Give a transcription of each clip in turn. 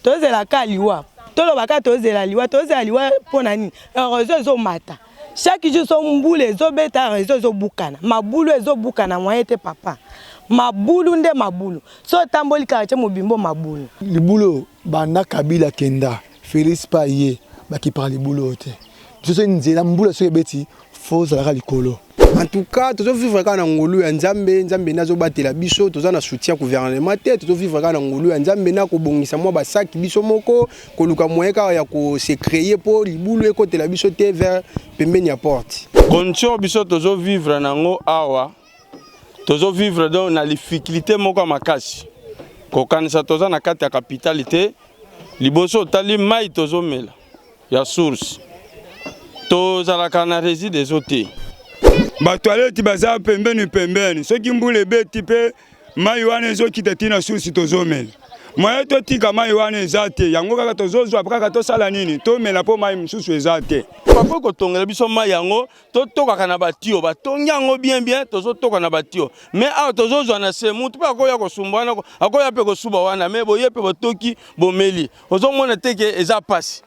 tozela ka liwa tolobaka tozela liwa pona nini réseau ezomata chaque jour so mbule ezobeta réseau ezobukana mabulu ezobukana moyen te papa mabulu nde mabulu so tamboli quartier mobimbo mabulu libulo banda Kabila kenda Félix Paye baki parle libulo te so nzela mbula so ebeti faux ala likolo. En tout cas, tous vivre quand Ngolu et Nzambe nazo batela biso, tous na soutien gouvernement te, tous vivre quand Ngolu et Nzambe na ko bongisa mo ba sak biso moko, ko luka moyen ka ya ko se créer pour libulu e côté la biso te vers pembeni ya porte. Condition biso tous vivre nango awa, tous vivre dans na difficulté moko makasi. Ko kanisa tous na kati ya capitalité, liboso tali mai tous mela. Ya source. Tous ala kana réside des hôtels. Ba toilette baza pembeni soki mbule beti pe mai wana ezokita tina susi tozomela moye totika mai wana eza te yango kaka tozozwa kaka tosala nini tomela po mai mususu eza te papa kotongela biso mai yango totokaka na batio batonyango bien tozotoka na batio mais awa tozozwa na se mutu pe akoya kosumbana akoya pe kosuba wana mais boye pe botoki bomeli ozomona teke eza pasi.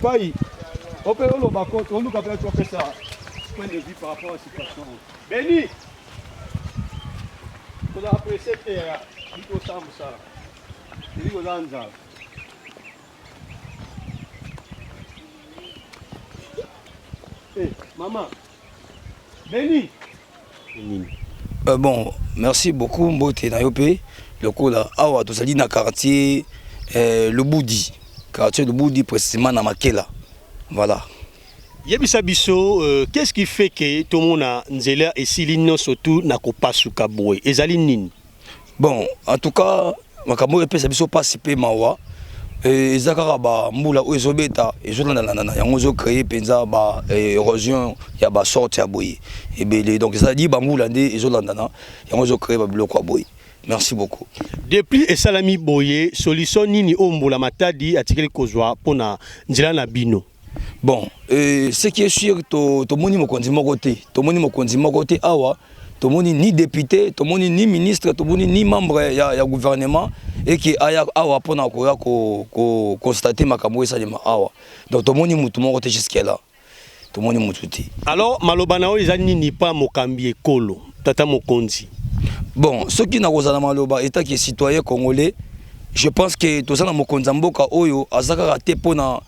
Pai, on peut le par contre, on nous a fait ça point de vue par rapport à la situation. Beni. Koza apprécier terre. Biko sambu ça. Biko zanza. Eh, maman. Beni. Bon, merci beaucoup Mbote Nayope. Le coup là, awa tozali na quartier le Boudi. Quartier de Boudi précisément na Makela. Voilà. Yebisa biso, qu'est-ce qui fait que tout le monde a nzela et silino surtout na kopasuka boy ezali nini? Bon, en tout cas, makambo epesa biso pasi pe mawa. Ezakara ba mbula o ezobeta ezolanda na yango zo créer penza ba érosion ya ba sorte ya boye. Ebele donc ça dit ba mbula nde ezolanda na yango zo créer ba biloko boye. Merci beaucoup. Depuis esalami boye solution nini o mbula matadi atikeli kozwa pona nzela na bino? Bon, ce qui est sûr, to moni mokonzi mokote, to moni mokonzi mokote awa, to moni ni député, to moni ni ministre, to moni ni membre ya gouvernement et qui aya awa pona ko constater makambo esalima awa. Donc to moni mutu mokote jusqu'à là. To moni mutu ti. Alors malobana o ezali nini pa mokambi ekolo, tata mokonzi. Bon, ce qui na kozana maloba état qui est citoyen congolais, je pense que to sana mokonza mboka oyo azaka raté pona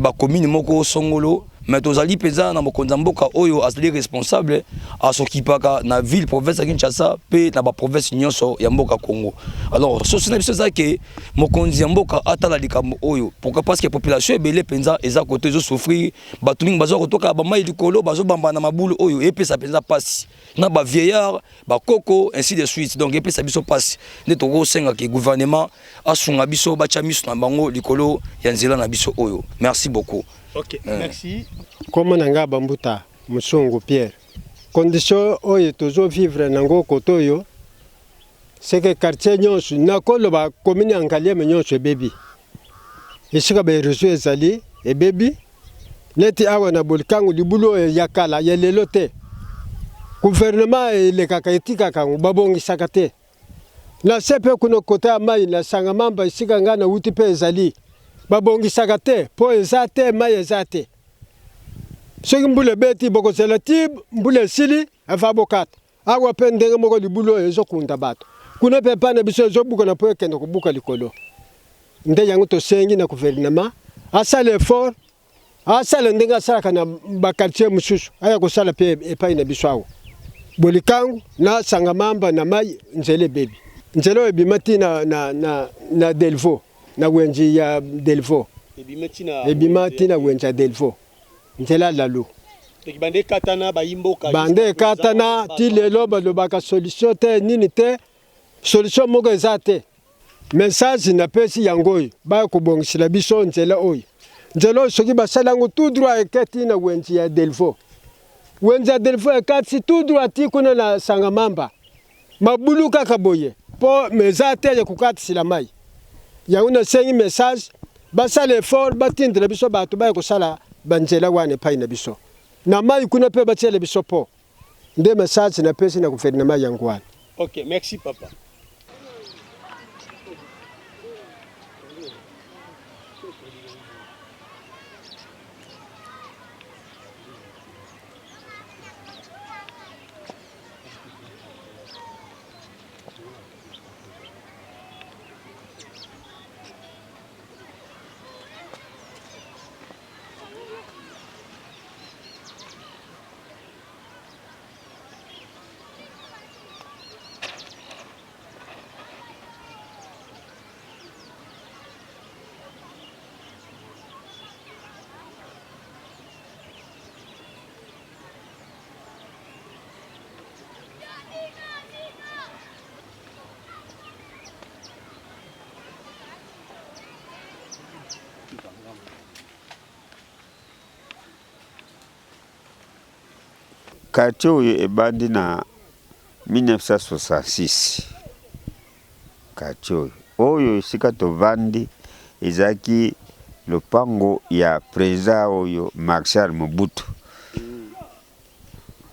ba commune moko songolo mais tozali peza na mokonza mboka oyo azali responsable a s'occupaka na ville province ya Kinshasa pe na ba province nyonso ya mboka Congo. Alors so sina biso za ke mokonzi mboka atala likambo oyo pourquoi parce que population ebele penza eza côté zo souffrir batu mingi bazo kotoka ba mai likolo bazo bamba na mabulu oyo epesa penza passe na ba vieillard ba koko ainsi de suite donc epesa biso passe ne to ko senga ke gouvernement asunga biso ba chamiso na bango likolo ya nzela na biso oyo. Merci beaucoup. Ok, merci. Comme Nanga Bambuta, Moussongo Pierre. Condition oyo toujours vivre nango kotoyo, c'est que quartier nyonso na koloba commune angalia nyonso bebi. Isika ba rezo ezali e bebi. Neti awa na bolkangu libulo ya kala ya lelote. Gouvernement le kakaetika kangu babongi sakate. Na sepe kuno kota mai na sangamamba isika ngana uti pe ezali. Babongi sakate po ezate mai ezate. Soki mbule beti boko zelati mbule sili avabokat. Awa pendenge moko libulo ezokunda bato. Kuna pepa na biso ezobuka na po ekende kubuka likolo. Nde yango to sengi na gouvernement asala effort asala ndenga asala kana ba quartier mususu aya ko sala pe epai na biso awo. Bolikangu na sangamamba na mai nzele bebi. Nzelo ebimati na Delvaux. Na wenji ya Delvaux. Ebimati na wenji ya Delvaux. Nzela lalu. Bande katana ba imboka. Bande katana ti lelo balobaka solution te nini te solution moko ezate. Message na pesi yangoyo ba ko bongisila biso nzela oyo. Nzela soki basala ngo tout droit ekati na wenji ya Delvaux. Wenji ya Delvaux ekati tout droit ti kuna na sangamamba. Mabulu kaka boye. Po mezate ya kukati sila mai. Ya una sengi message basala effort batindira biso bato ba ko sala banjela wane pai na biso. Na mai kuna pe batele biso po. Nde message na pesi na gouvernement yangu wana. Ok, merci papa. Quartier oyo ebandi na 1966. Quartier oyo esika tovandi ezaki lopango ya président oyo Marshal Mobutu.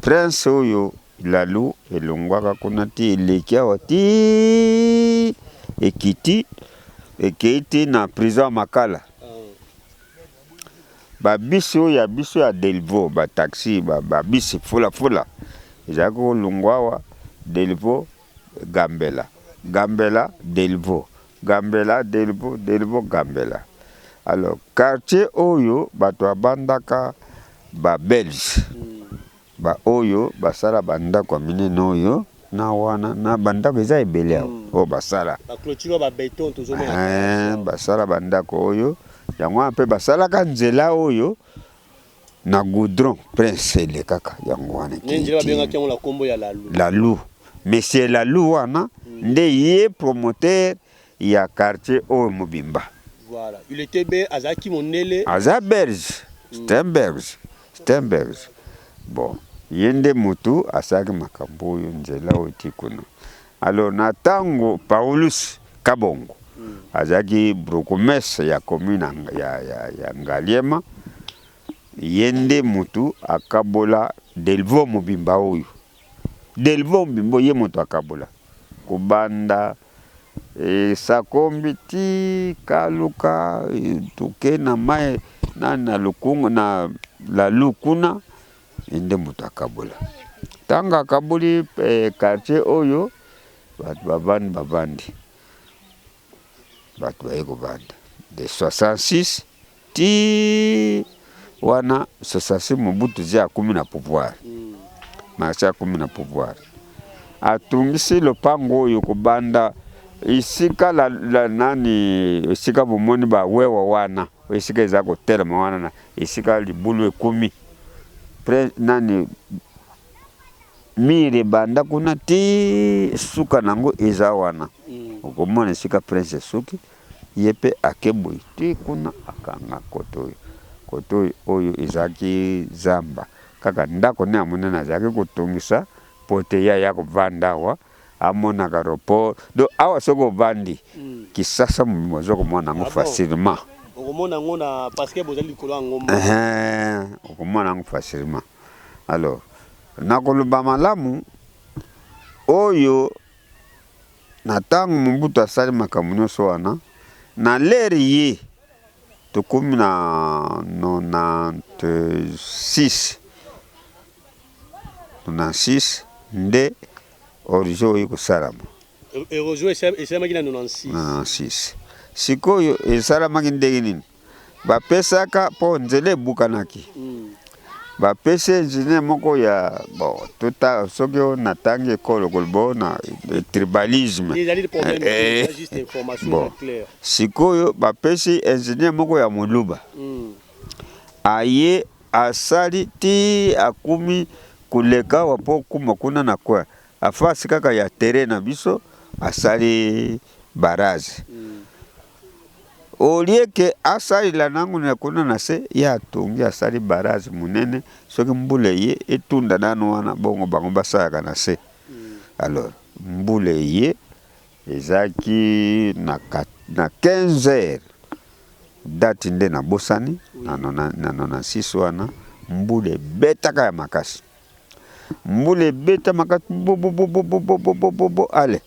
Prince oyo lalu elongwaka kuna ti eleki awa ti ekiti na prison Makala. Ba biso ya Delvaux ba taxi ba bisi fula ezalaki kolungwawa Delvaux Gambela, Gambela Delvaux, Gambela Delvaux, Delvaux Gambela. Alors quartier oyo bato abandaka ba Belge ba oyo basala bandako minene oyo na wana na bandako eza ebele o basala ba clôture ba béton tozomona basala bandako oyo yango mpe basalaka nzela oyo na goudron prince le kaka yango wana nzela babengaki yango la kombo ya Lalu monsieur Lalu wana nde ye promoteur ya quartier oyo mobimba. Voilà, il était bé azaki monele Azaberge Steinberg. Bon, yende mutu asaki makambo oyo nzela oyo tikuna. Alors na tango Paulus Kabongo azaki brokomese ya commune ya Ngaliema, yende mutu akabola Delvaux Mobimba oyo. Delvaux Mobimba ye mutu akabola kubanda sakombi ti kaluka tuke na mai na lukunga na la lukuna ende mutu akabola tanga akaboli quartier oyo batu bavandi batu baye kobanda de 66 ti wana 66 Mobutu zia kumi na pouvoir marcha kumi na pouvoir atungisi lopango oyo kobanda isika la nani isika bomoni ba wewa wana isika eza kotelema wana na isika libulu ekumi nani mire banda kuna ti suka nango eza wana okomona isika prince suki yepe akeboy ti kuna akanga koto oyo ezaki zamba kaka ndako ne amonana azaki kotungisa pote ya kovanda wa amona karopo do awa soko vandi kisasa mmozo komona ngo facilement okomona ngo na parce que bozali kolo ngomba okomona ngo facilement. Alors nakoloba malamu oyo natango Mobutu asali makambo nyonso wana na leri ye tokomi na 96 nde orizo oyo kosalama erozo esalamaki na 96 sikoyo esalamaki ndenge nini bapesaka mpo nzela ebukanaki bapesa ingénieur moko ya bon tota soki oyo natangi ekolo kolobo na tribalisme bon sikoyo bapesi ingénieur moko ya moluba aye asali ti akumi kuleka wapo kuma kuna na kwa afasi kaka ya terrain na biso asali barrage olieke asali la nangu na kuna na se ya tungi asali barrage munene soki mbule ye etunda nanu wana bongo bango basaka na se. Alors mbule ye ezaki na 15 heures dati nde na bosani na 96 wana mbule betaka ya makasi mbule beta makasi bo ale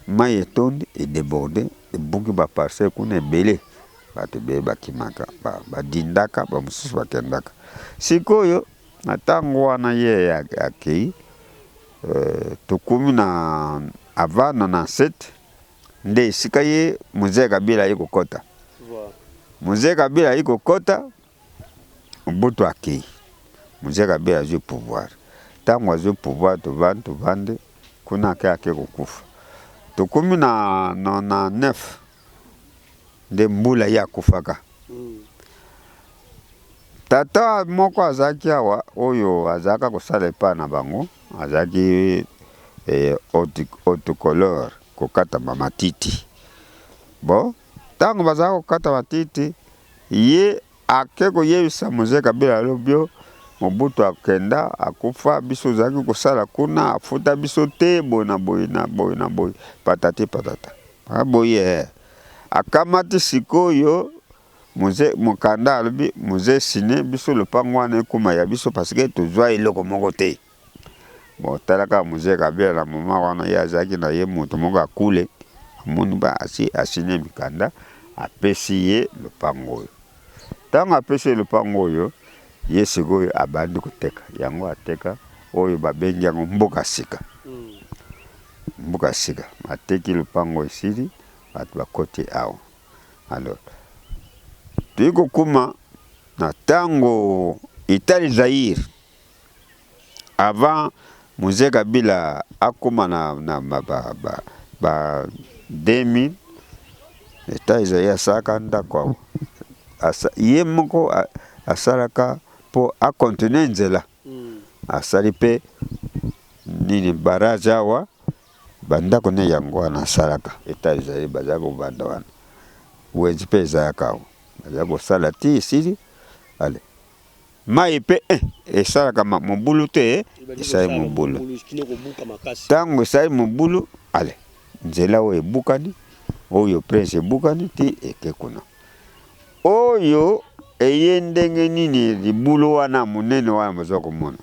mai etondi edeborde ebuki baparcelle kuna ebele bato be bakimaka badindaka bamosusu bakendaka sikoyo na ntango wana ye akei tokumi na avant 97 nde esika ye Mzee Kabila ye kokota Mzee Kabila ye kokota Mobutu akei Mzee Kabila azwi pouvoir ntango azwi pouvoir tovande kuna ake kokufa tokumi na 9 nde mbula ye akufaka tata moko azaki awa oyo azaka kosala epa na bango azaki autocolore kokata matiti bon ntango bazaka kokata matiti ye ake koyebisa Mzee Kabila lobio Mobutu akenda akufa biso zaki kosala kuna afuta biso te boy patati patata aboye akamati sikoyo Mzee mokanda alobi Mzee sine biso lopango wana ekuma ya biso parce que tozwa eloko moko te bon talaka Mzee Kabila na mama wana ya zaki na ye moto moko akule amoni ba asine mikanda apesi ye lopango oyo ntango apesi lopango oyo ye sikoyo abandi koteka yango ateka oyo babengi yango mboka sika. Mboka sika mateki lupango esili bato bakoti awa. Alors tuiko kuma na tango Itali Zaire avant Mzee Kabila akuma na ba 2000 Itali Zaire asaka ndako ye moko asalaka po a continuer nzela asali pe nini baraja awa bandako ne yango wana asalaka Itali Zaire bazako banda wana wenzi pe ezalaka bazako sala ti esili ale mai pe esalaka mobulu te esali mobulu tango esali mobulu ale nzela oyo ebukani oyo prince ebukani ti eke kuna oyo eye ndenge nini libulu wana munene wana baza komona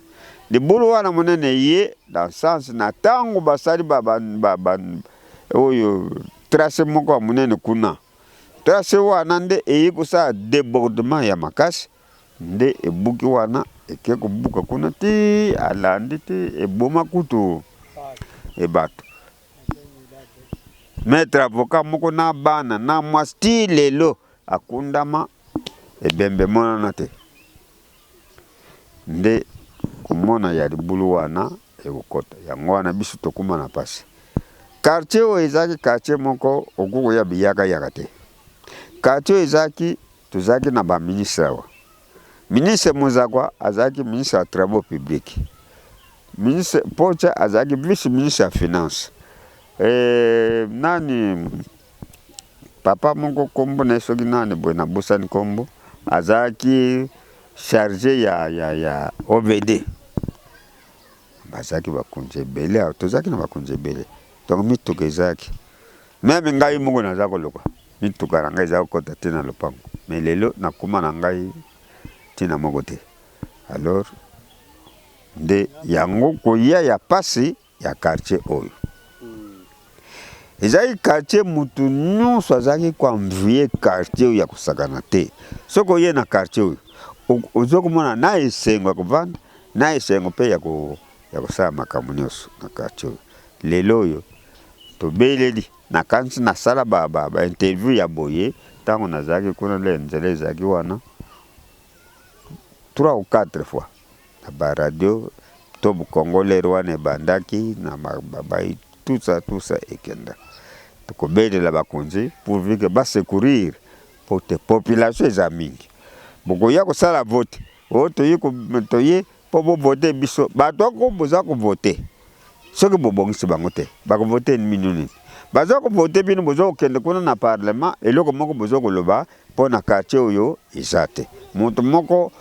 libulu wana munene ye dans sens na tango basali oyo trace moko munene kuna trace wana nde eye kusala débordement ya makasi nde ebuki wana eke kobuka kuna ti alandi ti eboma kutu ebato maître avocat moko na bana na mwasi ti lelo akundama ebembe monana te nde komona ya libulu wana ekokota yango wana biso tokuma na pasi quartier oyo ezalaki quartier moko okokoya biyaka te quartier oyo ezalaki tozalaki na baministre awa ministre Muzakwa azalaki ministre ya travaux publics ministre Pocha azalaki vice ministre ya finance nani papa moko kombo na soki nani boy na busani kombo azaki chargé ya OVD bazaki bakunje bele tozaki na bakunje bele donc mituka ezaki même ngai moko naza koloka mituka na ngai za kota tena lopango mais lelo nakuma na ngai tina moko te alors nde yango koya ya pasi ya quartier oyo ezali quartier mutu nyonso azalaki koenvie quartier ya kusakana te soko ye na quartier oyo ozokomona na esengo ya kovanda na esengo mpe ya kosala makambo nyonso na quartier oyo lelo oyo tobeleli nakanisi nasala ba interview ya boye ntango nazalaki kuna le nzela ezalaki wana 3 ou 4 fois na baradio to bukongolere wana ebandaki na babai tout ça ekenda tokobelela bakonzi pourvu que basecourir pour te population eza mingi bokoya kosala vote oyo toye po bovote biso bato ako boza kovote soki bobongisi bango te bakovote minu nini baza kovote bino boza kokende kuna na parlement eloko moko boza koloba mpo na quartier oyo eza te moto moko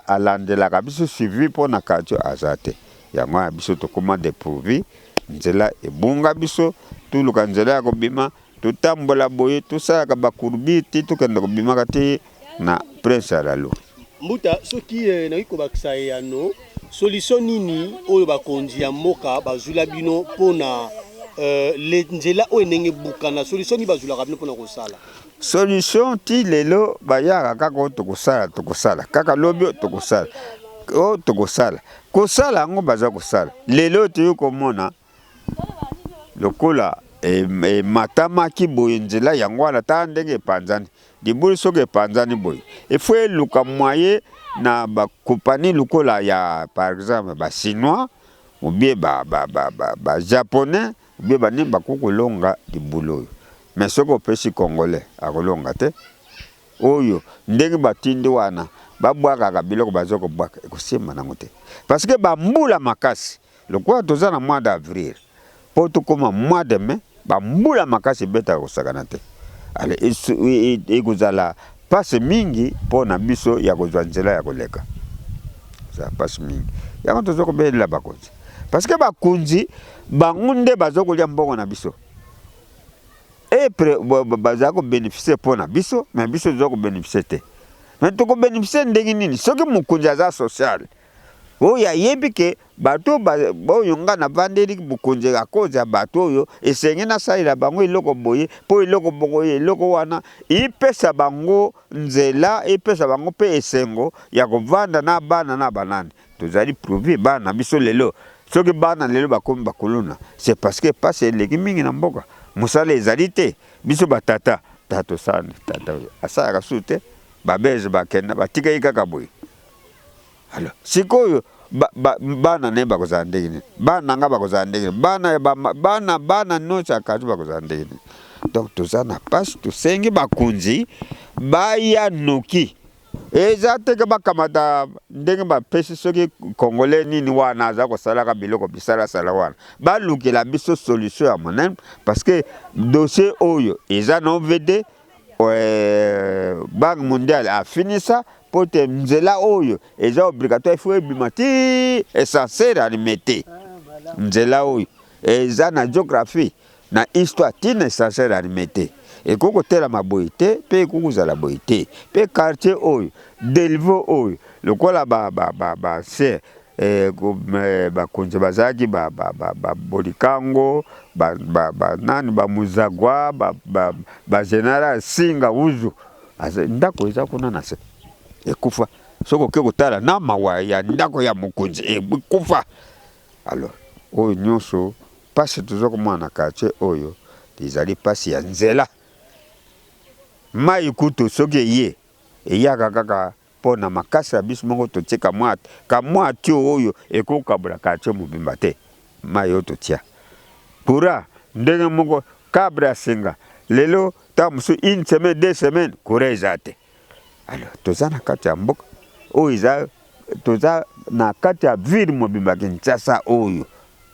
alandelaka biso suivi mpo na quartier aza te yango ya biso tokoma dépourvu nzela ebunga biso tuluka nzela ya kobima totambola boye tosalaka bakurbi ti tokende kobimaka te na prince alalo mbuta soki nakoki kobakisa yano solution nini oyo bakonzi ya mboka bazula bino mpona nzela oyo ndenge bukana solution nini bazulaka bino mpona kosala solution ti lelo bayaka kaka oyo tokosala kaka lobi oyo tokosala kosala yango baza kosala lelo toyo komona lokola matamaki boye nzela yango wana ta ndenge epanzani libulu soki epanzani boye efo eluka mwaye na bakompani lokola ya par exemple bachinois ou bien bajaponais ou bien bani bakokolonga libulu oyo mais soki opesi congolais akolonga te oyo ndenge batindi wana babwakaka biloko baza kobwaka ekosimba nango te parce que bambula makasi lokola toza na mois d'avril po tokoma mois de mai bambula makasi ebetaka kosakana te ale ekozala pasi mingi mpo na biso ya kozwa nzela ya koleka za pasi mingi yango toza kobelela bakonzi parce que bakonzi bango nde baza kolia mbongo na biso baza kobénéficie mpo na biso mais biso toza kobénéficie te mais tokobénéficie ndenge nini soki mokonzi aza social oyo ayebi ke bato oyo nga na vandeli bukonzi à cause ya bato oyo esenge nasalela bango eloko boye mpo eloko boye eloko wana ipesa bango nzela ipesa bango mpe esengo ya kovanda na bana na banani tozali prouve bana biso lelo soki bana lelo bakomi bakolona c'est parce que pasi eleki mingi na mboka mosala ezali te biso batata tato sana tata asalaka su te babeze bakenda batikaki kaka boye alors sikoyo bana ne bakozala ndenge nini bana nga bakozala ndenge nini bana nyonso akati bakozala ndenge nini donc toza na mpasi tosengi bakonzi baya noki eza teke bakamata ndenge bapesi soki congolais nini wana aza kosalaka biloko bisalasala wana balukela biso solution ya monene parce que dossier oyo eza na OVD Banque mondiale afinisa pote nzela oyo eza obligatoire il faut ebima ti essentiel alimete nzela oyo eza na géographie na histoire ti essentiel alimete ekoko tela maboye te pe ekokuzala boye te pe quartier oyo delvo oyo lokola ba se bakonzi bazalaki bolikango nani bamuzagwa bageneral singa uzu ndako eza kuna na se ekufa soko oke kotala na mawa ya ndako ya mokonzi ekufa alors oyo nyonso pasi tozokomona na quartier oyo ezali pasi ya nzela mai kutu soki eye eyaka kaka mpo na makasi ya biso moko totie kamwa tio oyo ekokabula quartier mobimba te mai oyo totia pura ndenge moko kabre ya singa lelo ta mosu une semaine 2 semaines kura eza te alors toza na kati ya mboka oyo eza toza na kati ya ville mobimba Kinshasa oyo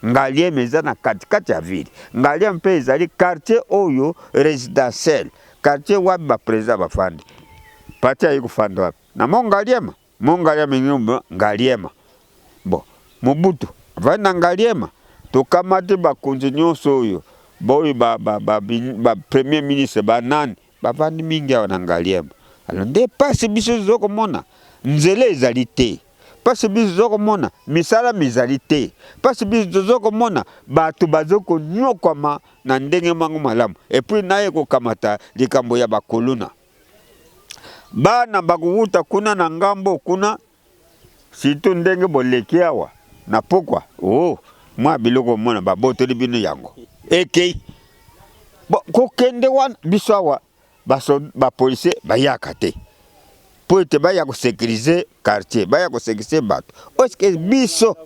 Ngaliema eza na kati ya ville Ngaliema mpe ezali quartier oyo résidentiel quartier wapi baprésida bafandi pati ayi kufanda wapi na Ngaliema Ngaliema bon Mobutu avandi na Ngaliema tokamati bakonzi nyonso oyo boyo ba premier ministre banani bavandi mingi awa na Ngaliema alors nde pasi biso zokomona nzela ezali te pasi biso zokomona misala mizali te pasi biso zokomona bato bazokonyokama na ndenge mango malamu epuis naye kokamata likambo ya bakolona bana bakuwuta kuna na ngambo kuna situ ndenge boleki awa na pokwa mwa biloko mona babotoli bino yango ekei kokende wana biso awa bapolisier bayaka te po ete baya kosekirize quartier baya kosekirize bato oske biso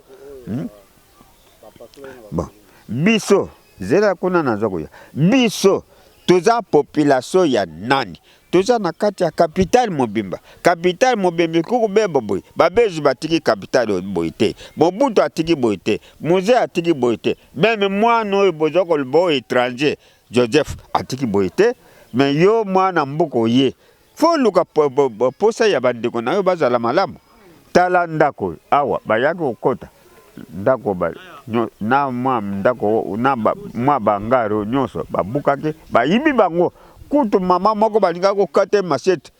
bon biso zela kuna naza koya biso toza population ya nani toza na kati ya capitale mobimba kuku beba boy babezi batiki capitale boy te Mobutu atiki boy te Moze atiki boy te même mwana oyo bozoko bo étranger Joseph atiki boy te mais yo mwana mbuko ye fo luka posa ya bandeko na yo bazala malamu tala ndako awa bayaki kokota ndako na ndako na mwa bangaro nyonso babukaki bayibi bango kutu mama moko balinga kokata machete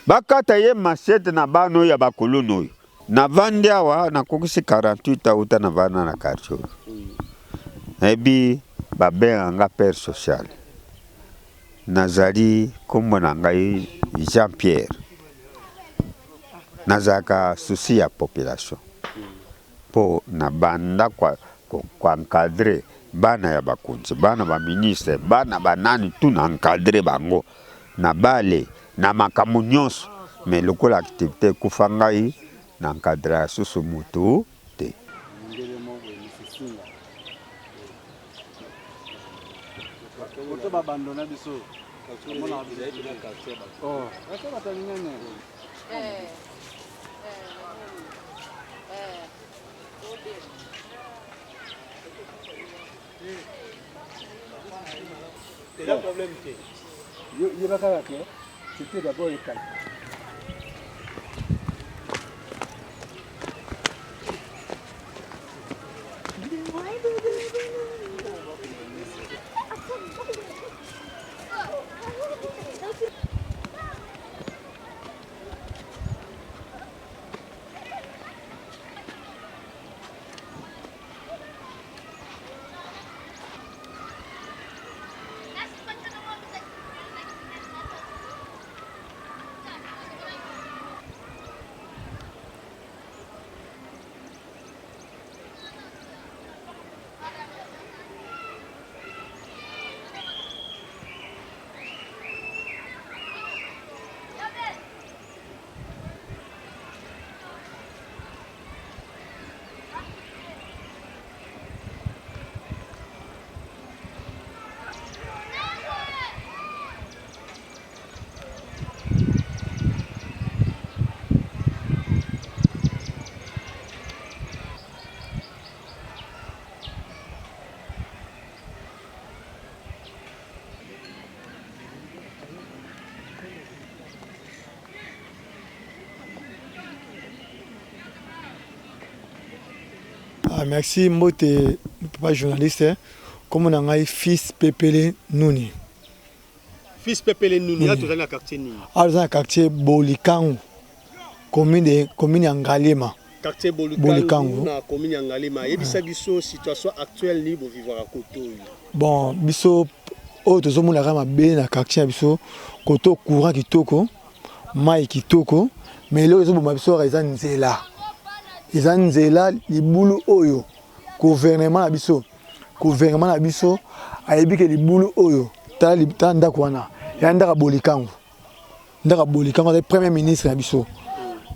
bakata ye machete na bano ya bakolono oyo na vandi awa na kokisi 48 auta na vana na quartier ebi babenganga père social nazali kombo na ngai Jean Pierre nazaka souci ya population po na banda kwa encadrer bana ya bakonzi bana ba ministre bana banani tout na encadrer bango na bale na makambo nyonso mais lokola activité kufa ngai na encadrer susu mutu te C'est le problème. C'était d'abord le calme. Ah, merci, moi, t'es pas journaliste. Hein. Comme on a un fils Pépélé Nouni. Fils Pépélé Nouni, là, tu es dans le quartier Nini. Ah, dans le quartier Bolikangu, commune Angalema. Quartier Bolikangu, na commune Angalema. Et bisa biso situation actuelle ni bo vivre à Koto. Bon, biso o to zomo la rama be na quartier biso Koto courant kitoko, mai kitoko, mais là zo bo biso reza nzela. Eza nzela libulu oyo gouvernement na biso ayebi ke libulu oyo ta ndako wana ya ndaka Bolikangu le premier ministre na biso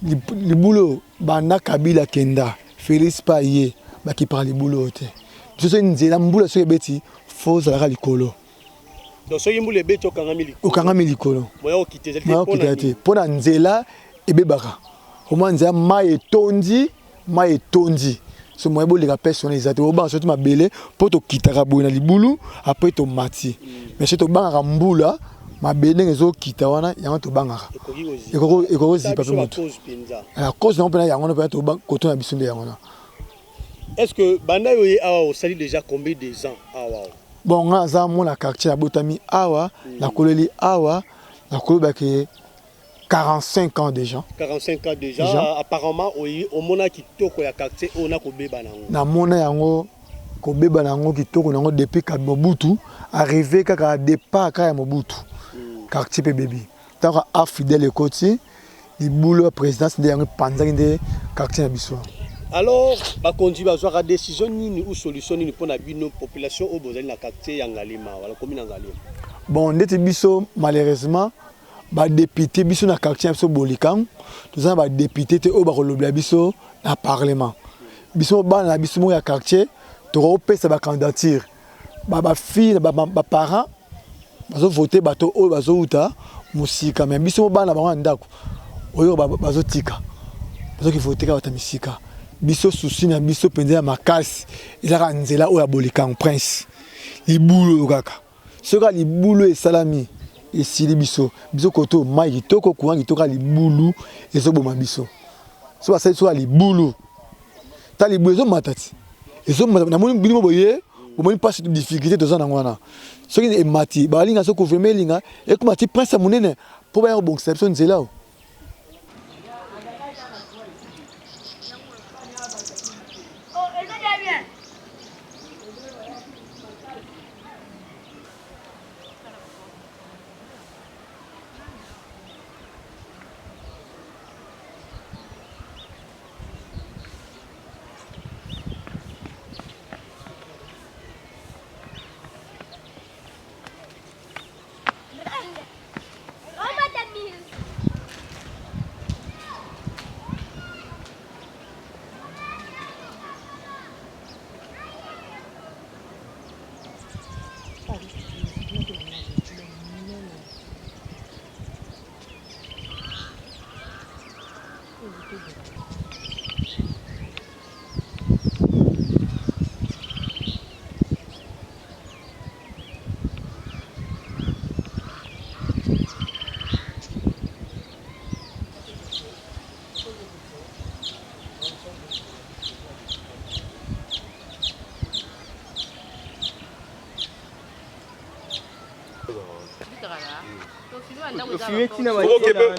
libulu banda Kabila kenda Félix Paye baki par libulu te biso nzela mbula so ebeti foza la likolo donc so yimbule beti okangami likolo moya okitete pona nzela ebebaka au nzela mai etondi so moya boleka personne ezate obanga soki mabele po tokitaka boye na libulu après tomati mais soki tobangaka mbula mabele ndenge ezokita wana yango tobangaka ekokozipa mpe moto la cause nango mpena yango mpena koto na biso nde yango na. Est-ce que banda yo ye awa osali déjà combien de ans awa? Bon nga aza mona quartier ya botami awa nakoleli awa nakolobaki 45 ans déjà. 45 ans déjà. Apparemment, au mona kitoko ya quartier on a kobeba nango. Na mona yango kobeba nango kitoko nango depuis Mobutu arrivé kaka départ ka ya Mobutu. Quartier pe baby. Tant a fidèle côté, il boulot présidence de yango panza de quartier na biso. Alors, ba conduit ba zoa décision ni ou solution ni pour na bino population au bozali na quartier ya Ngalema wala commune Ngalema. Bon, ndeti biso malheureusement ba député biso na quartier biso Bolikangu nous avons ba député te o ba kolobla biso na parlement biso ba na biso mo ya quartier to opesa ba candidature ba fille ba parents bazo voter bato o bazo uta musika mais biso ba na ba ndako oyo bazo tika bazo ki voter ka batamisika biso souci na biso penza makasi ezaka nzela o ya Bolikangu prince libulu kaka soka libulu esalami esili biso koto mai kitoko courant kitoko libulu ezoboma biso so basali so libulu ta libulu ezomatati na moni bilimo boye bomoni pas de difficulté toza na ngwana soki emati balinga so gouvernement elinga ekomati prince monene po baya kobongisa biso nzela o.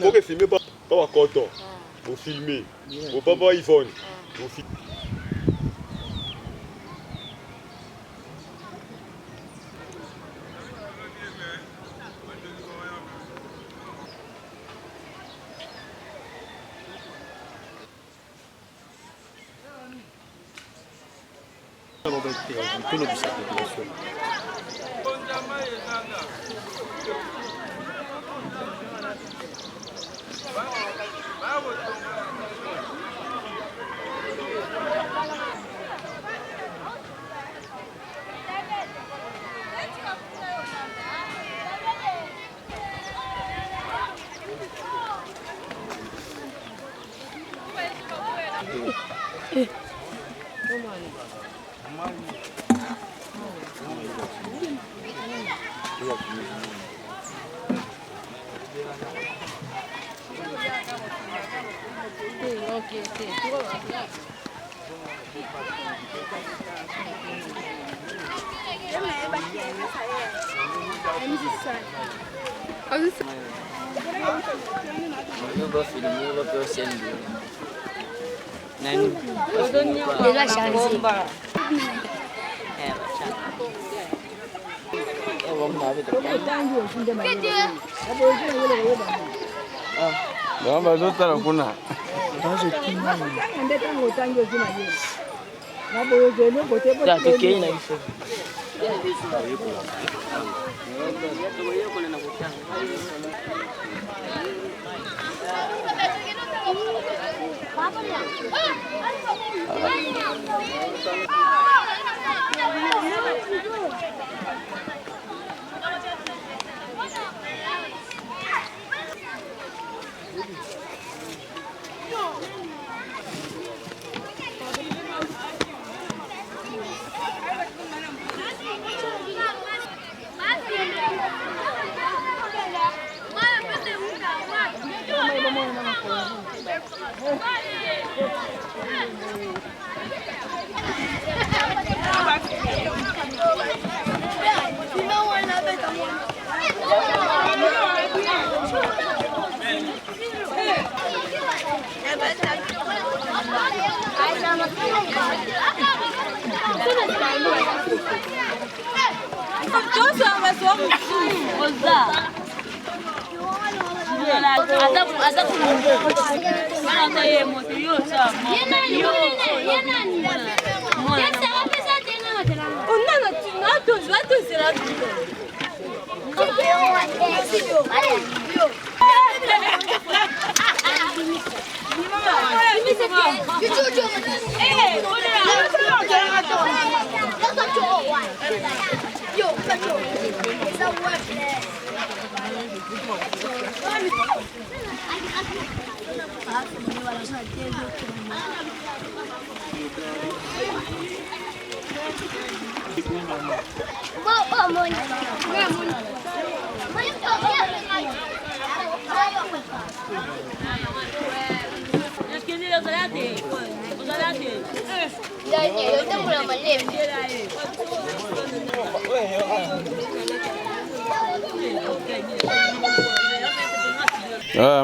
Faut que filmer pas à coton. Vous filmez. Vous papa Yvonne. Vous filmez. Okay,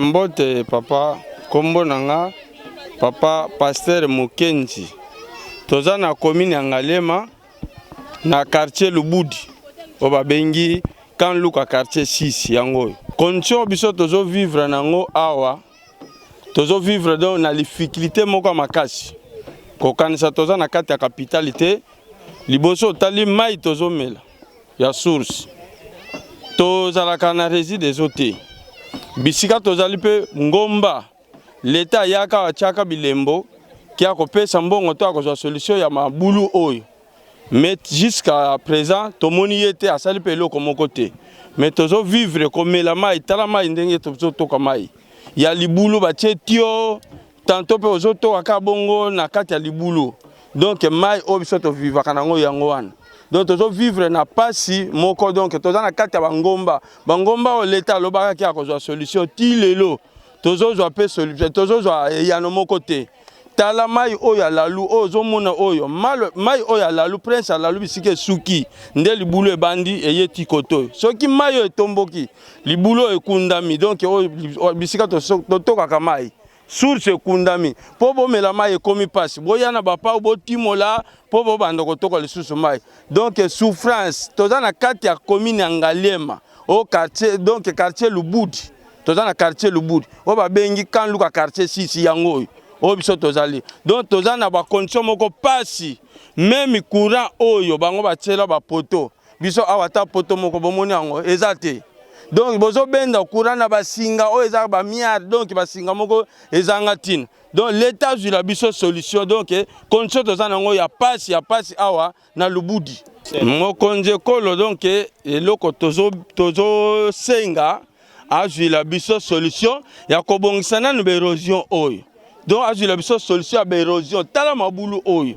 Mbote papa kombo nanga papa Pasteur Mokenzi toza na commune ya Ngalema na quartier Lubudi oba bengi kan luka quartier 6 yango condition biso tozo vivre nango awa tozo vivre donc na difficulté moko makasi kokanisa toza na kati ya capitalité liboso tali mai tozo mela ya source tozalaka na réside zote bisika tozali pe ngomba leta yaka achaka bilembo kia kopesa mbongo to akozwa solution ya mabulu oyo mais jusqu'à présent tomoni yete asali pe loko moko te mais tozo vivre komela mai tala mai ndenge tozo toka mai ya libulu batie tio tantôt pe ozo toka ka bongo na kati ya libulu donc mai oyo biso to vivaka nango yango wana donc tozo vivre na pasi moko donc toza na kati ya bangomba o leta lobaka ki akozwa solution ti lelo tozo zwa pe solution tozo zwa yano moko te tala mai oyo lalu ozo mona oyo mai oyo lalu prince lalu bisike suki nde libulu ebandi eyeti koto soki mai oyo etomboki libulu ekundami donc oyo bisika totoka mai source ekundami po bomela mai ekomi pasi boyana bapa botimola po bobanda kotoka lisusu mai donc souffrance toza na kati ya commune ya Ngalema au quartier donc quartier Lubudi toza na quartier Lubudi o ba bengi kan luka quartier 6 yango o biso tozali donc toza na ba condition moko pasi même courant oyo bango batiela ba poto biso awata poto moko bomoni yango ezate donc bozo benda courant na basinga o eza ba miard donc basinga moko ezanga tin donc l'état ju la biso solution donc condition toza nango ya pasi awa na Lubudi mokonje kolo donc eloko tozo senga aju la biso solution ya kobongisa na érosion oyo donc aju la biso solution ya érosion tala mabulu oyo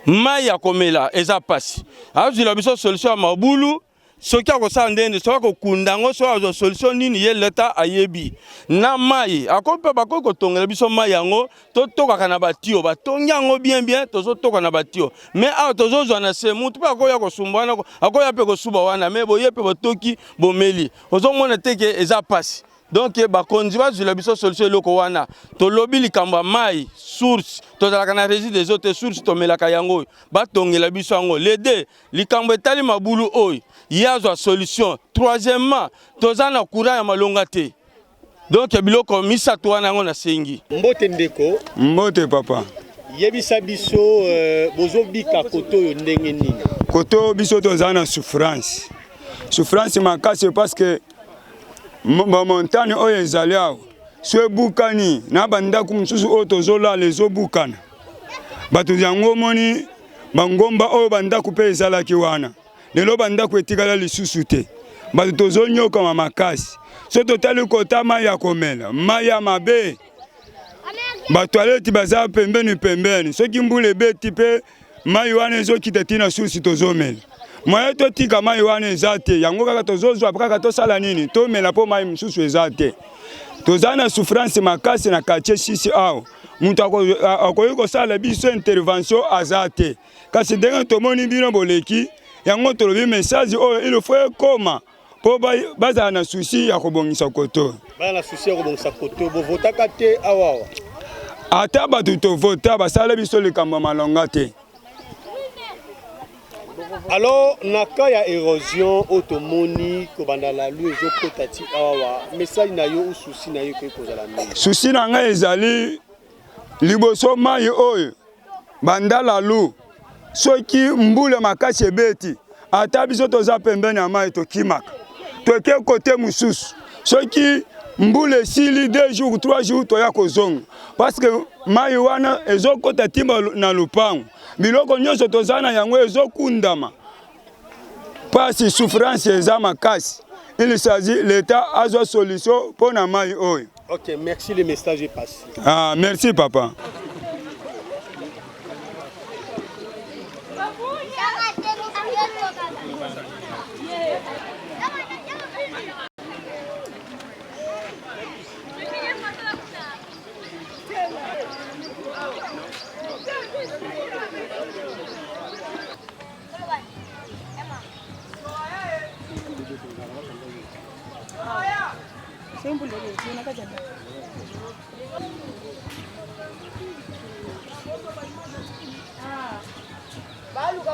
mai ya komela eza pasi aju la biso solution ya mabulu soki akosala ndenge soki akokunda yango soki azwa solution nini ye leta ayebi na mai akope bakoki kotongela biso mai yango totokaka na batio batongi yango bien tozotoka na batio mais awa tozozwa na se mutu mpe akoya kosumba wana akoya mpe kosuba wana mais boye mpe botoki bomeli ozomona teke eza pasi donc bakonzi bazwila biso solution eloko wana tolobi likambo ya mai source tozalaka na régie des autres sources tomelaka yango batongela biso yango lede likambo etali mabulu oyo yazwa solution troisièmement toza na courant ya malonga te donc biloko misato wana yango nasengi mbote ndeko mbote papa yebisa biso bozobika koto oyo ndenge nini koto biso toza na souffrance makasi parce que montagne oyo ezali awa so ebukani na bandako mosusu oyo tozolala ezobukana bato yango omoni bangomba oyo bandako mpe ezalaki wana lelo bandako etikala lisusu te bato tozonyokama makasi so totali kota mai ya komela mai ya mabe batoileti baza pembeni soki mbula ebeti mpe mai wana ezokita ntina susi tozomela moye totika mai wana eza te yango kaka tozozwa kaka tosala nini tomela mpo mai mosusu eza te toza na souffrance makasi na quartier sisi awa mutu akoki kosala biso intervention aza te kasi ndenge tomoni bino boleki yango tolobi message oyo il faut ekoma mpo bazala na susi ya kobongisa koto bovotaka te awawa ata bato tovota basala biso likambo ya malonga te. Alors, naka ya érosion automoni kobanda la lu ezokota ti awa message na yo ou souci na yo ko kozala mingi. Souci na nga ezali liboso mai oyo banda la lu soki mbule makasi ebeti ata biso toza pembeni ya mai tokimaka toke kote mosusu soki mbule sili 2 jours 3 jours toya kozonga parce que mai wana ezokota timba na lupango biloko nyonso tozana yango ezokundama pasi souffrance eza makasi il s'agit l'état azwa solution pour na mai oyo. OK, merci, le message est passé. Ah, merci papa.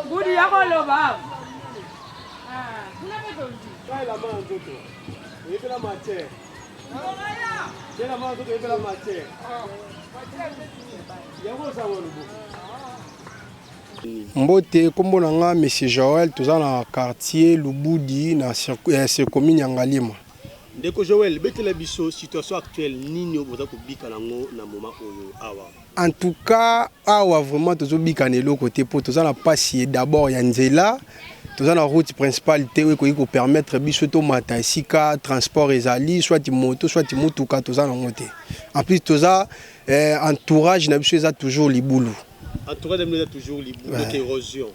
Budi yako loba. Mbote kombo na nga Monsieur Joël toza na quartier Lubudi na commune ya Ngalima. Ndeko Joël, betela biso situation actuelle nini oboza kobika nango na moment oyo awa. En tout cas, awa vraiment tozobika na eloko te po toza na pasi d'abord ya nzela, toza na route principale te oyo ko permettre biso to mata sika transport ezali soit moto soit mutuka toza na ngote. En plus toza entourage na biso eza toujours libulu. Entourage de nous toujours libre érosion.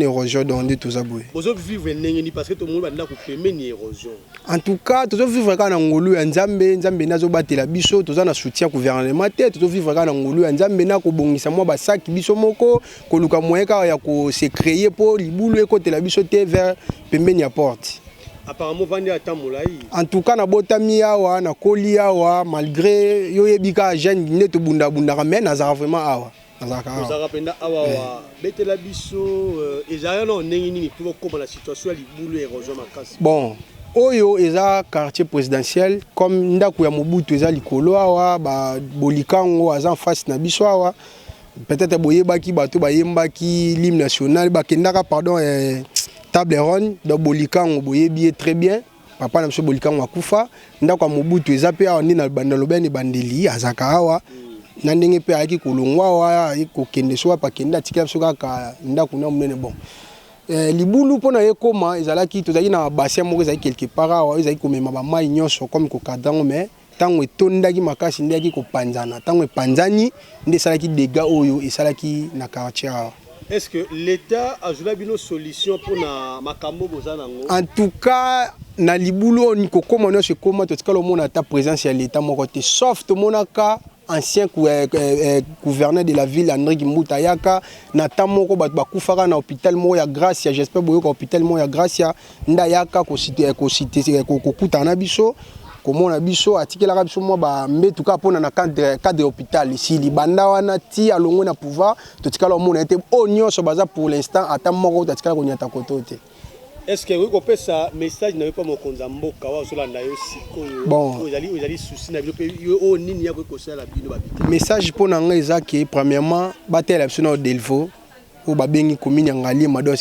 Érosion donc tout ça boy. Vous vivre n'engeni parce que tout le monde va couper ni érosion. En tout cas, tout vivre kana ngolu nzambe nazo batela biso, toza na soutien gouvernement te, tout vivre kana ngolu nzambe na ko bongisa mwa basaki biso moko, ko luka moyeka ya ko se créer pour libulu ekotela biso te vers pembeni ya porte. Apparemment vandi ata molai. En tout cas na botami awa na koli awa malgré yo yebika jeune ne to bunda mais na vraiment awa. Ozaka penda awa betela biso ezaya no ndenge nini pour comment la situation ya libulu érosion makasi. Bon, oyo eza quartier présidentiel comme ndaku ya Mobutu eza likolo awa ba bolikango aza en face na biso awa peut-être boyebaki bato bayembaki l'hymne national bakendaka pardon table ronde de bolikango boyebi très bien papa na biso bolikango akufa ndaku ya Mobutu eza pe awa ndina bandalobeni bandeli azaka awa na ndenge pe ayaki kolongwa wa kokende so pa kenda tikela so kaka ndaku na munene bon libulu pona ekoma ezalaki tozali na bassin moko ezali quelque part awa ezali komema ba mai nyonso comme ko kadango mais tango etondaki makasi ndaki kopanzana tango epanzani nde salaki dégâts oyo esalaki na quartier awa. Est-ce que l'État a joué une solution pour na makambo bozanango? En tout cas, na libulo ni kokoma no se koma to tikalo mona ta présence ya l'État mon côté sauf to monaka ancien gouverneur de la ville André Gimbuta yaka na tamoko bat bakufaka na hôpital mo ya Gracia, j'espère boyo ko hôpital mo ya Gracia nda yaka ko cité ko kuta na biso komona biso atikela biso mo ba mbetuka pona na cadre hôpital ici libanda wana ti alongo na pouvoir to tikala mona ete onyo so baza pour l'instant ata moko to tikala ko nyata kotote. Est-ce que vous avez ça message n'avez pas mon konzamboka wa solanda yo sikoyo bon vous allez souci na bino yo nini ya ko sala bino ba message pour na ngeza que premièrement batela biso na Delvaux o babengi commune ngali mado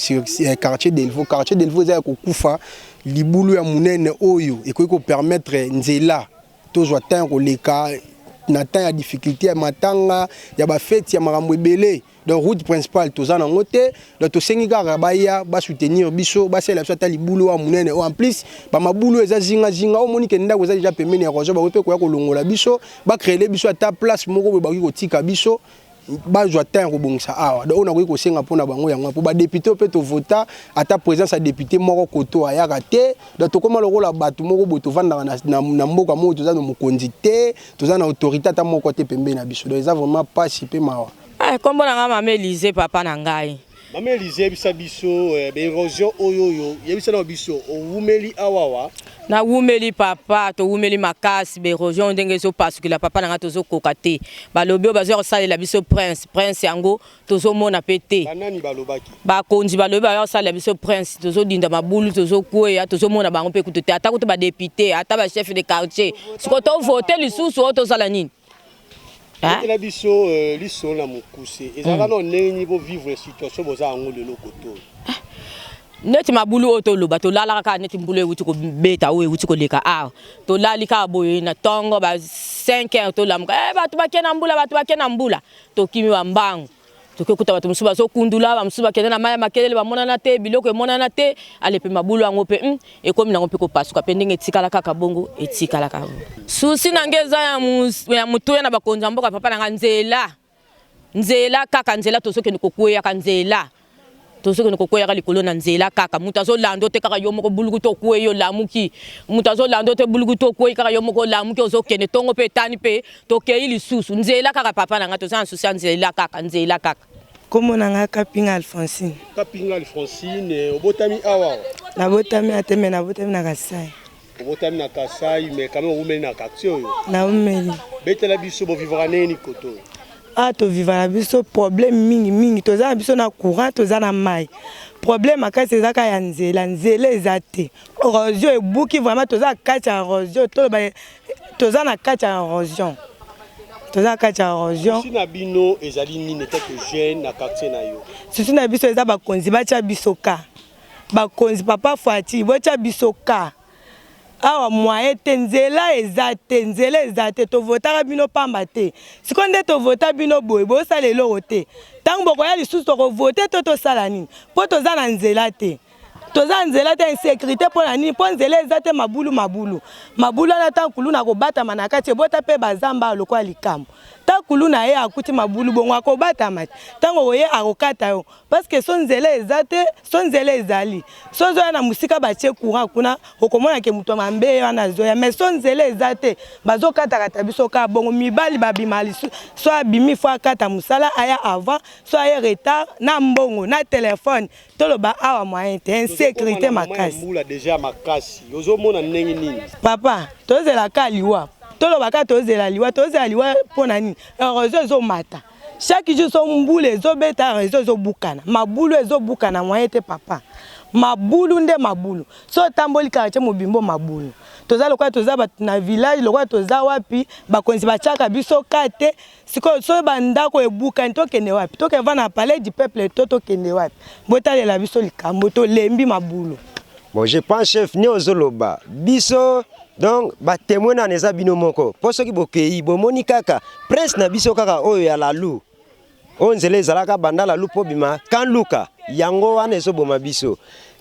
quartier Delvaux za ko kufa libulu ya munene oyo et ko permettre nzela tozwa temps ko leka na temps ya difficulté ya matanga ya ba fête ya makambo ebele. Donc route principale toza na ngote donc to sengi kaka baya ba soutenir biso ba sela biso ta libulu wa munene en plus ba mabulu eza zinga o moni ke ndako eza déjà pembeni ya rojo ba pe ko ya kolongola biso ba créer biso ta place moko ba ko tika biso ba jwa temps ko bongisa awa donc on a ko senga pona bango yango pour ba député pe to vota ata présence ya député moko koto ayaka te donc to koma lokola batu moko boto vanda na mboka mo toza no mokonzi te toza na autorité ta moko te pembeni na biso donc eza vraiment pas sipe mawa. Kombo na nga Mama Elise papa na ngai. Mama Elise bisa biso érosion oyoyo yebisa na biso owumeli awawa na wumeli papa to wumeli makasi érosion ndenge so parce que la papa na nga tozo kokate balobi bazo salela biso prince yango tozo mona pété banani balobaki ba konzi balobi bazo salela biso prince tozo dinda mabulu tozo kweya tozo mona bango pe kutote ata kuto ba député ata ba chef de quartier siko to voter lisusu to sala nini. La biso liso na mukuse ezala no neni bo vivre situation boza ngo le lokoto neti mabulu oto loba to lala ka neti mbulu ewuti ko beta o ewuti ko leka to lali ka boye na tongo ba 5 heures to lamuka batu bakena mbula to kimi wa mbangu to kuta batu musuba so kundula ba musuba kena na maya makelele ba monana te biloko monana te alepe mabulu ango pe e komi nango pe ko pasuka pe ndenge etikala kaka bongo etikala kaka susi nangeza ya mutu na bakonza mboka papa na nzela kaka nzela to soke ndikokuya ka nzela to soke ndikokuya ka likolo na nzela kaka mutu azo lando te kaka yo moko buluku to kuwe yo lamuki mutu azo lando te buluku to kuwe kaka yo moko lamuki ozo kene tongo pe tani pe to kei lisusu nzela kaka papa na nga to sana susi nzela kaka. Comment on a Kapinga Alphonsine? Kapinga Alphonsine, obotami awa. Na botami ateme na botami na Kasai. Obotami na Kasai, mais quand même umeli na Kaktio. Na umeli. Betela biso bo vivra neni koto. To vivra biso problème mingi toza biso na courant toza na mai. Problème akasi ezaka ya nzela ezate. Erosion ebuki vraiment toza kati ya erosion toza na kati ya erosion. Toza kati ya erosion. Si na bino ezali nini tete jeune na quartier na yo. Si na biso eza bakonzi bacha bisoka. Bakonzi papa Fati bacha bisoka. Awa moyen te nzela ezate to votaka bino pamba te. Sikonde to vota bino boye bo sala eloko te. Tango bokoya lisusu to voter to sala nini. Po toza na nzela te. Toza nzela te insécurité pour la nini po nzela ezate mabulu na tankulu na kobata manakati bota pe bazamba lokwa likambo. Tankulu na ye akuti mabulu bongo akobata mati. Tango oye akokata yo parce que son nzela ezali. Sozo na musika batie courant kuna okomona ke muto mambe wana zoya mais son nzela ezate bazokata kata biso ka bongo mibali babimali so abimi fo akata musala aya avant so aya retard na mbongo na téléphone toloba awa moyen te sécurité makasi. Mbula déjà makasi. Yozo mona ndenge nini? Papa, tozela ka liwa. Tolobaka tozela liwa pona nini? Erosion ezo mata. Chaque jour so mbule ezo beta erosion ezo bukana. Mabulu ezo bukana moyen te papa. Mabulu nde mabulu. So tamboli quartier mobimbo mabulu. Toza lokwa toza na village lokwa toza wapi bakonzi bachaka biso kate siko so bandako ebuka to kende wapi to keva na palais du peuple to kende wapi botale la biso likambo to lembi mabulu. Bon, je pense chef ni ozoloba biso donc ba témoin na neza bino moko poso ki bokei bomoni kaka prince na biso kaka oyo ya lalu onzele zalaka banda lalu po bima kan luka yango wana ezoboma biso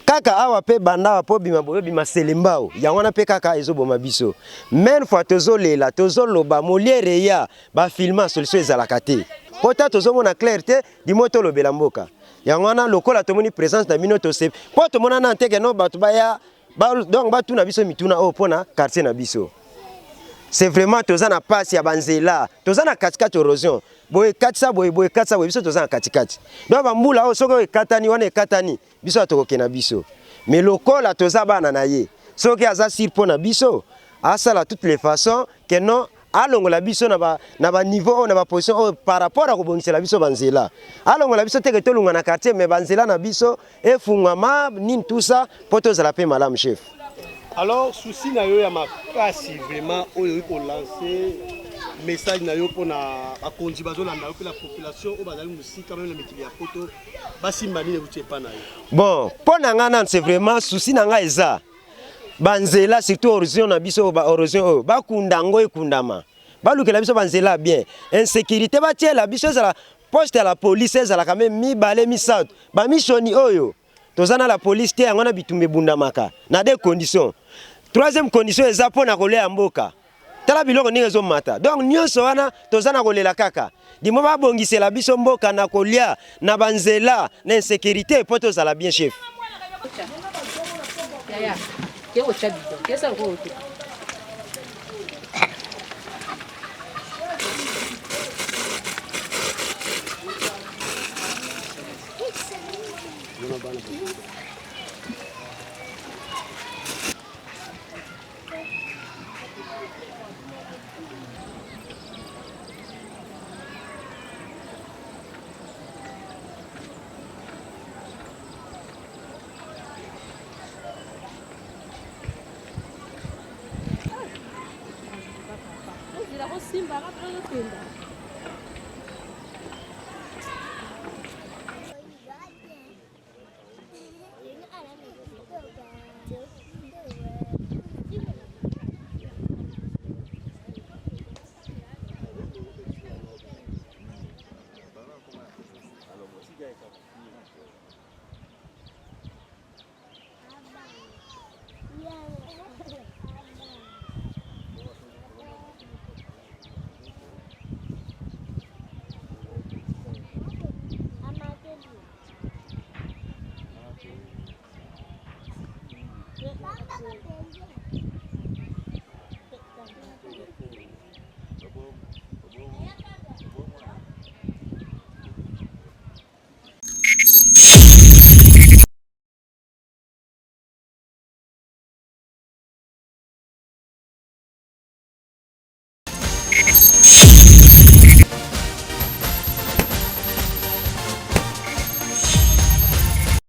kaka awa pe banda po bima bima selembao yango wana pe kaka ezoboma biso même fois tozolela tozoloba moliere ya ba filma solution ezalaka te pota tozomona clarté di moto lobela mboka yango wana lokola tomoni présence na bino tose po tomona na nteke no bato baya donc batu na biso mituna o pona quartier na biso. C'est vraiment toza na passe ya banzela toza na katikati érosion boye katisa boye katisa boye biso toza na katikati donc bambula o soko ekatani wana ekatani biso atokoke na biso mais lokola toza bana na ye soki aza sur pona biso asala toutes les façons que non alongola biso na ba niveau na ba position par rapport à kobongisela biso banzela alongola biso teke tolunga na quartier mais banzela na biso efungama nini tout ça po tozala pe malamu chef. Alors souci na yo ya makasi vraiment oyo ko lancer message na yo pona akonzi bazolanda yo pe la population o bazali musika même na mikili ya poto basimba nini utie pa na yo. Bon pona ngana c'est vraiment souci na nga eza banzela surtout origine na biso ba origine ba kundango ekundama balukela biso banzela bien insécurité batiela biso za la poste à la police za la quand même mi balé mi saut ba mishoni oyo tozana la police te ngona bitumbe bundamaka na des conditions. Troisième condition eza pona kolela mboka tala biloko ninga zo mata donc nyonso wana tozana kolela kaka dimo ba bongisela biso mboka na kolia na banzela na insécurité po tozala bien chef. Quero te ajudar. Que essa roupa?